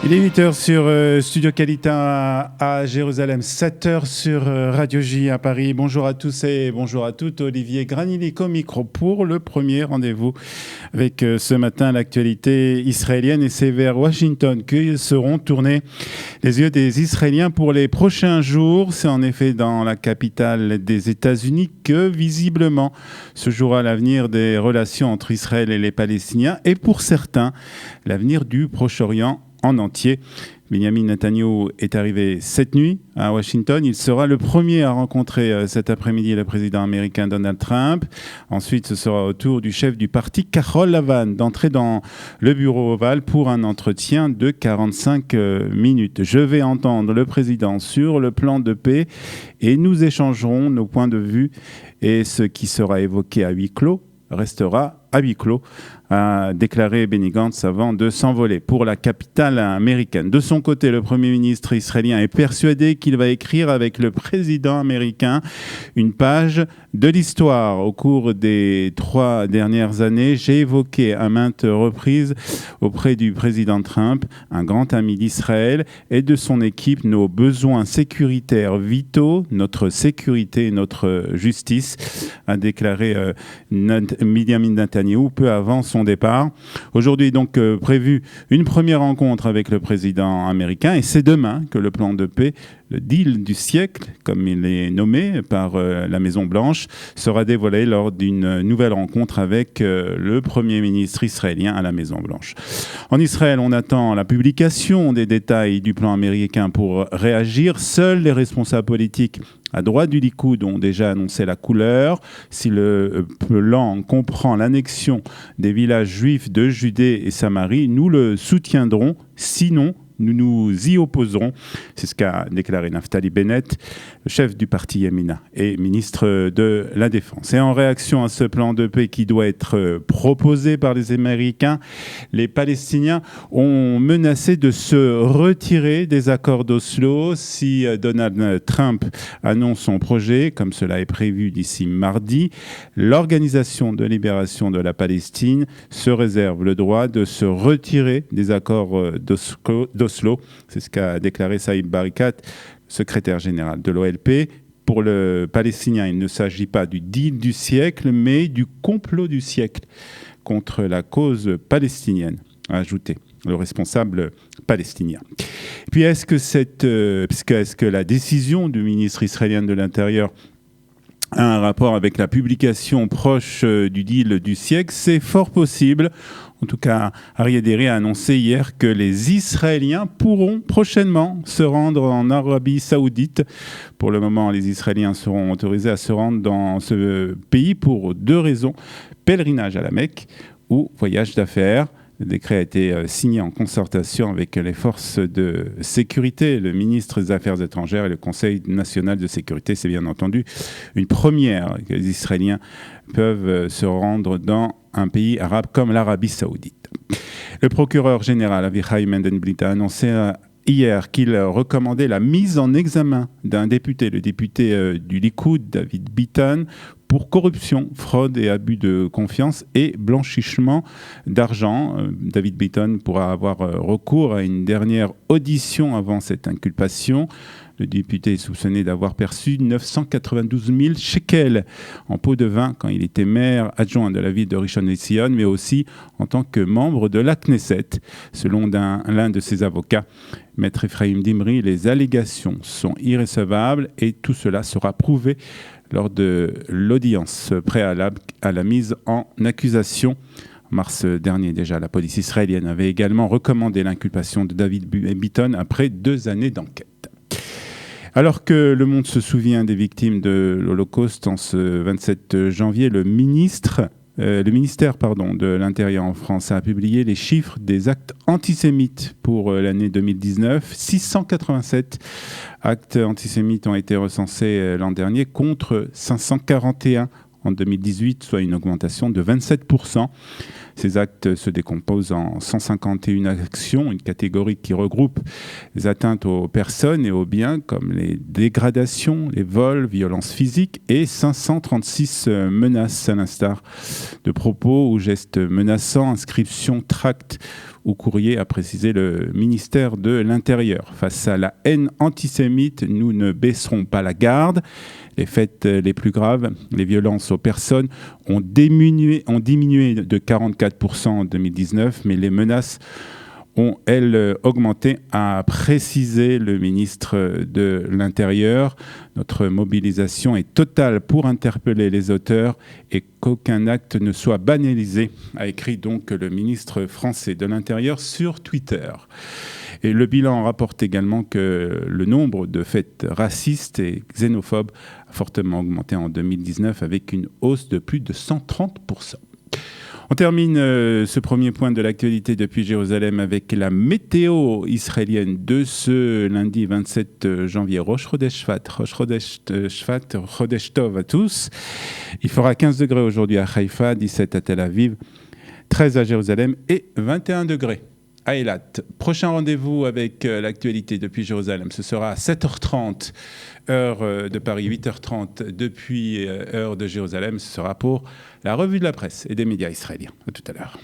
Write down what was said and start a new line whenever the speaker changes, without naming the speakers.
Il est 8h sur Studio Kalita à Jérusalem, 7h sur Radio J à Paris. Bonjour à tous et bonjour à toutes. Olivier Granilic au micro pour le premier rendez-vous avec ce matin l'actualité israélienne. Et c'est vers Washington que seront tournés les yeux des Israéliens pour les prochains jours. C'est en effet dans la capitale des États-Unis que visiblement se jouera l'avenir des relations entre Israël et les Palestiniens et pour certains l'avenir du Proche-Orient en entier. Benjamin Netanyahou est arrivé cette nuit à Washington. Il sera le premier à rencontrer cet après-midi le président américain Donald Trump. Ensuite, ce sera au tour du chef du parti Kahol Lavan d'entrer dans le bureau ovale pour un entretien de 45 minutes. Je vais entendre le président sur le plan de paix et nous échangerons nos points de vue et ce qui sera évoqué à huis clos restera à huis clos, a déclaré Benny Gantz avant de s'envoler pour la capitale américaine. De son côté, le Premier ministre israélien est persuadé qu'il va écrire avec le président américain une page de l'histoire. Au cours des 3 dernières années, j'ai évoqué à maintes reprises auprès du président Trump, un grand ami d'Israël et de son équipe, nos besoins sécuritaires vitaux, notre sécurité et notre justice, a déclaré Benjamin Netanyahou peu avant son départ. Aujourd'hui, donc, prévu une première rencontre avec le président américain et c'est demain que le plan de paix, le deal du siècle, comme il est nommé par la Maison-Blanche, sera dévoilé lors d'une nouvelle rencontre avec le Premier ministre israélien à la Maison-Blanche. En Israël, on attend la publication des détails du plan américain pour réagir. Seuls les responsables politiques à droite du Likoud ont déjà annoncé la couleur. Si le plan comprend l'annexion des villages juifs de Judée et Samarie, nous le soutiendrons. Sinon, nous nous y opposerons. C'est ce qu'a déclaré Naftali Bennett, le chef du parti Yamina et ministre de la Défense. Et en réaction à ce plan de paix qui doit être proposé par les Américains, les Palestiniens ont menacé de se retirer des accords d'Oslo si Donald Trump annonce son projet, comme cela est prévu d'ici mardi. L'Organisation de libération de la Palestine se réserve le droit de se retirer des accords d'Oslo. C'est ce qu'a déclaré Saïd Barikat, secrétaire général de l'OLP. Pour le Palestinien, il ne s'agit pas du deal du siècle, mais du complot du siècle contre la cause palestinienne, a ajouté le responsable palestinien. Et puis, est-ce que la décision du ministre israélien de l'Intérieur a un rapport avec la publication proche du deal du siècle? C'est fort possible. En tout cas, Aryeh Deri a annoncé hier que les Israéliens pourront prochainement se rendre en Arabie Saoudite. Pour le moment, les Israéliens seront autorisés à se rendre dans ce pays pour 2 raisons. Pèlerinage à la Mecque ou voyage d'affaires. Le décret a été signé en concertation avec les forces de sécurité, le ministre des Affaires étrangères et le Conseil national de sécurité. C'est bien entendu une première que les Israéliens peuvent se rendre dans un pays arabe comme l'Arabie Saoudite. Le procureur général Avichai Mendenblit a annoncé hier qu'il recommandait la mise en examen d'un député, le député du Likoud, David Bitan, pour corruption, fraude et abus de confiance et blanchiment d'argent. David Bitan pourra avoir recours à une dernière audition avant cette inculpation. Le député est soupçonné d'avoir perçu 992 000 shekels en pot de vin quand il était maire adjoint de la ville de Rishon LeZion, mais aussi en tant que membre de la Knesset. Selon l'un de ses avocats, Maître Ephraim Dimri, les allégations sont irrécevables et tout cela sera prouvé lors de l'audience préalable à la mise en accusation. En mars dernier, déjà, la police israélienne avait également recommandé l'inculpation de David Bitan après 2 années d'enquête. Alors que le monde se souvient des victimes de l'Holocauste en ce 27 janvier, le ministère de l'Intérieur en France a publié les chiffres des actes antisémites pour l'année 2019. 687 actes antisémites ont été recensés l'an dernier contre 541 en 2018, soit une augmentation de 27%. Ces actes se décomposent en 151 actions, une catégorie qui regroupe les atteintes aux personnes et aux biens comme les dégradations, les vols, violences physiques et 536 menaces à l'instar de propos ou gestes menaçants, inscriptions, tracts ou courrier, a précisé le ministère de l'Intérieur. Face à la haine antisémite, nous ne baisserons pas la garde. Les faits les plus graves, les violences aux personnes, ont diminué de 44% en 2019, mais les menaces ont, elles, augmenté, a précisé le ministre de l'Intérieur. Notre mobilisation est totale pour interpeller les auteurs et qu'aucun acte ne soit banalisé, a écrit donc le ministre français de l'Intérieur sur Twitter. Et le bilan rapporte également que le nombre de faits racistes et xénophobes a fortement augmenté en 2019 avec une hausse de plus de 130%. On termine ce premier point de l'actualité depuis Jérusalem avec la météo israélienne de ce lundi 27 janvier. Rosh Chodesh Shvat, Chodesh Tov à tous. Il fera 15 degrés aujourd'hui à Haïfa, 17 à Tel Aviv, 13 à Jérusalem et 21 degrés à Eilat. Prochain rendez-vous avec l'actualité depuis Jérusalem, ce sera à 7h30, heure de Paris, 8h30 depuis heure de Jérusalem. Ce sera pour la revue de la presse et des médias israéliens. À tout à l'heure.